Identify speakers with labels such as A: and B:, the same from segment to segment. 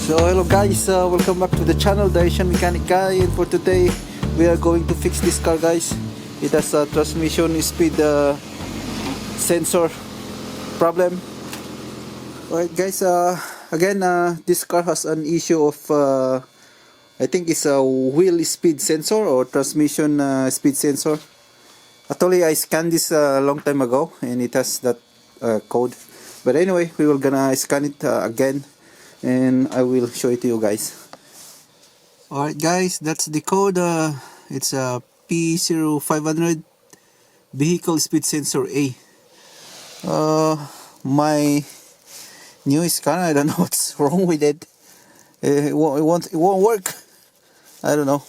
A: So hello guys, welcome back to the channel, the Asian Mechanic Guy, and for today we are going to fix this car guys. It has a transmission speed sensor problem. Alright guys, again this car has an issue of I think it's a wheel speed sensor or transmission speed sensor. Actually I scanned this a long time ago and it has that code, but anyway we will gonna scan it again and I will show it to you guys. Alright guys, that's the code. It's a P0500 vehicle speed sensor A. My new scanner, I don't know what's wrong with it. It won't work. I don't know.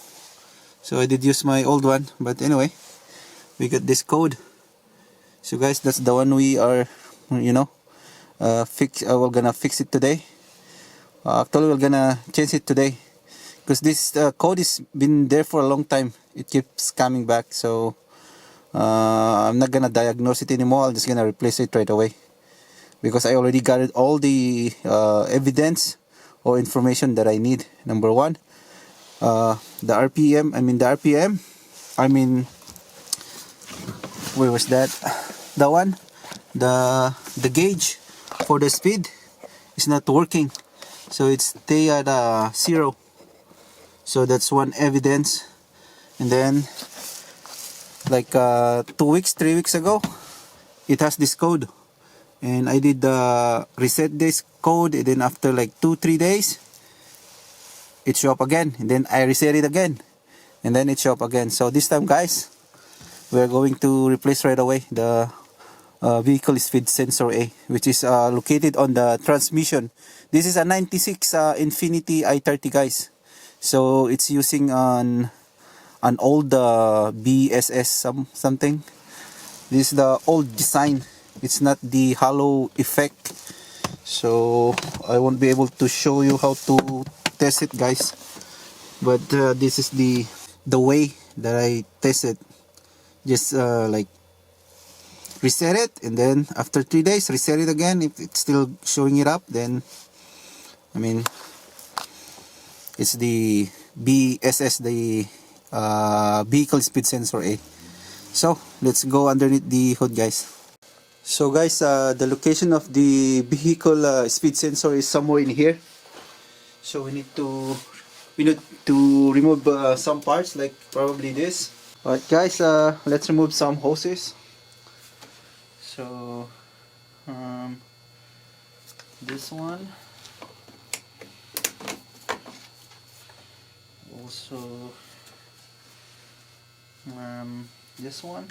A: So I did use my old one, but anyway, we got this code. So guys, that's the one we are, we're gonna fix it today. Actually, we're gonna change it today because this code has been there for a long time. It keeps coming back, so I'm not gonna diagnose it anymore. I'm just gonna replace it right away because I already gathered all the evidence or information that I need. Number one, the RPM. Where was that? The one, the gauge for the speed is not working. So it's stay at 0. So that's one evidence. And then like 3 weeks ago, it has this code, and I did reset this code, and then after like 2-3 days, it show up again, and then I reset it again, and then it show up again. So this time, guys, we're going to replace right away the vehicle speed sensor A, which is located on the transmission. This is a 96 Infiniti I30, guys. So it's using an old BSS something. This is the old design. It's not the halo effect. So I won't be able to show you how to test it, guys. But this is the way that I test it. Just like reset it, and then after 3 days reset it again. If it's still showing it up, then it's the BSS, the vehicle speed sensor A. So let's go underneath the hood, guys. So guys, the location of the vehicle speed sensor is somewhere in here. So we need to remove some parts, like probably this. Alright guys, let's remove some hoses. So this one, also this one,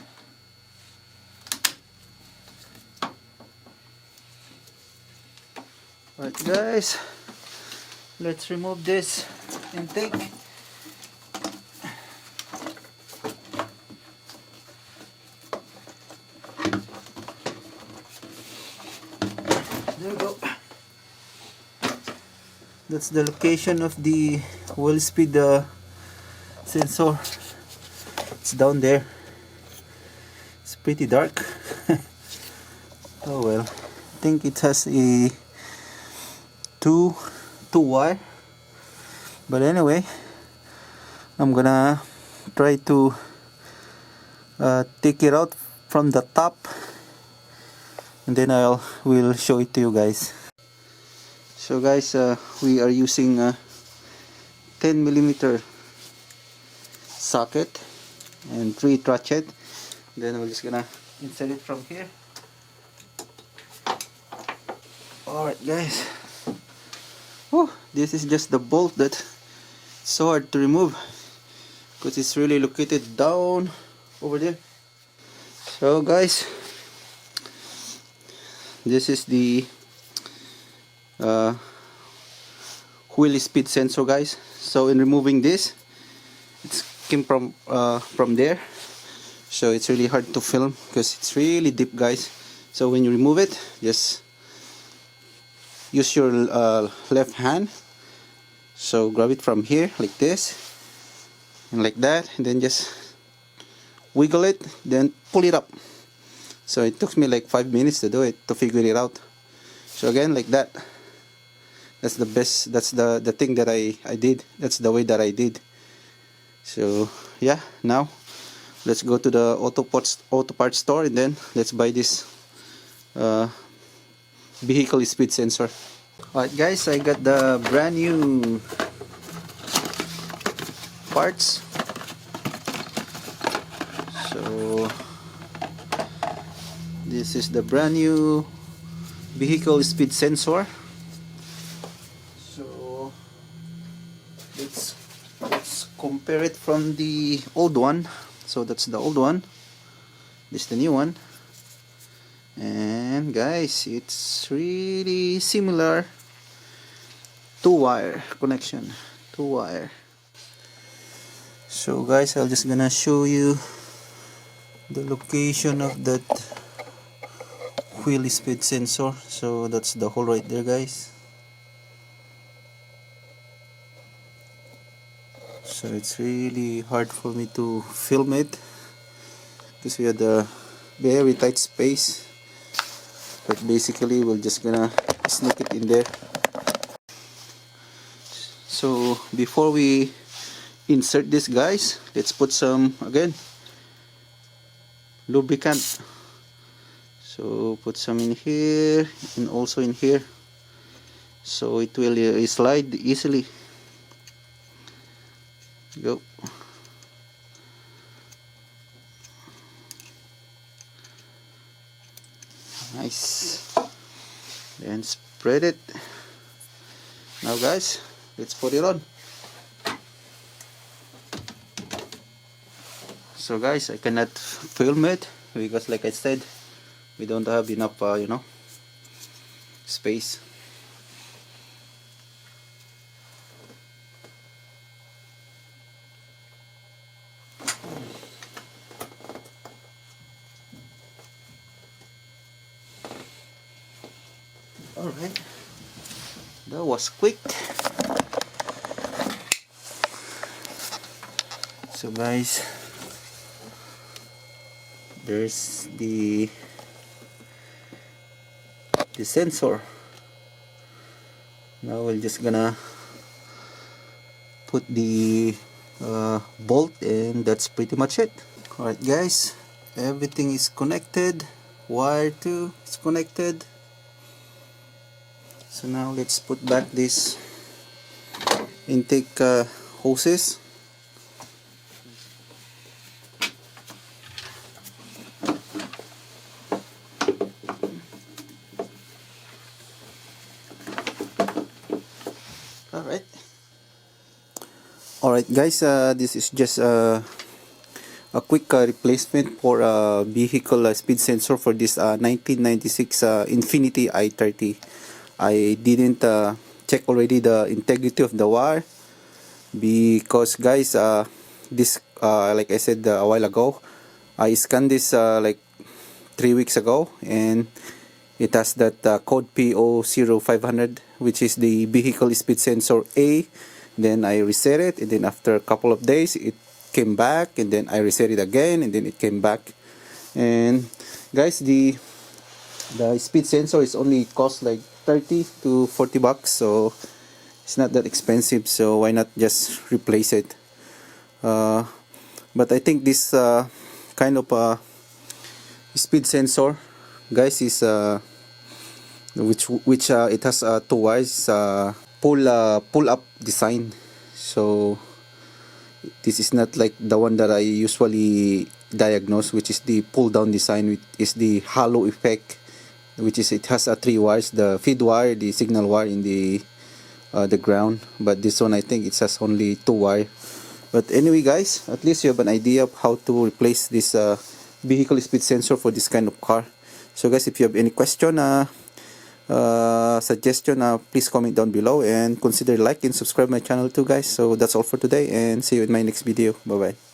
A: alright guys, let's remove this intake. There we go. That's the location of the wheel speed sensor. It's down there. It's pretty dark. Oh well. I think it has a two wire. But anyway, I'm gonna try to take it out from the top, and then will show it to you guys. So guys, we are using a 10mm socket and 3 ratchet. Then we're just gonna insert it from here. Alright guys, this is just the bolt that's so hard to remove because it's really located down over there. So guys, this is the wheel speed sensor, guys. So in removing this, it came from there, so it's really hard to film because it's really deep, guys. So when you remove it, just use your left hand. So grab it from here like this and like that, and then just wiggle it, then pull it up. So it took me like 5 minutes to do it, to figure it out. So again, like that. That's the best. That's the thing that I did. That's the way that I did. So yeah, now let's go to the auto parts store, and then let's buy this uh, vehicle speed sensor. Alright guys, I got the brand new parts. So this is the brand new vehicle speed sensor. So let's compare it from the old one. So that's the old one, this is the new one, and guys, it's really similar. Two-wire connection, two-wire. So guys, I'm just gonna show you the location of that wheel speed sensor. So that's the hole right there, guys. So it's really hard for me to film it because we had a very tight space, but basically we're just gonna sneak it in there. So before we insert this, guys, let's put some, again, lubricant. So put some in here and also in here, so it will slide easily. Go. Nice. Then spread it. Now guys, let's put it on. So guys, I cannot film it because, like I said, we don't have enough space. Alright, that was quick. So guys, there's the sensor. Now we're just gonna put the bolt, and that's pretty much it. Alright guys, everything is connected, wire too is connected. So now let's put back this intake hoses. Alright guys, this is just a quick replacement for a vehicle speed sensor for this 1996 Infiniti I30. I didn't check already the integrity of the wire because guys, this like I said a while ago, I scanned this like 3 weeks ago, and it has that code P00500, which is the vehicle speed sensor A. Then I reset it, and then after a couple of days it came back, and then I reset it again, and then it came back. And guys, the speed sensor is only cost like 30 to 40 bucks, so it's not that expensive, so why not just replace it. But I think this kind of speed sensor, guys, is which it has two wires, pull up design. So this is not like the one that I usually diagnose, which is the pull down design, which is the halo effect, which is it has 3 wires, the feed wire, the signal wire, in the ground. But this one, I think it has only 2 wire. But anyway guys, at least you have an idea of how to replace this vehicle speed sensor for this kind of car. So guys, if you have any question, suggestion, please comment down below, and consider like and subscribe my channel too guys. So that's all for today, and see you in my next video. Bye bye.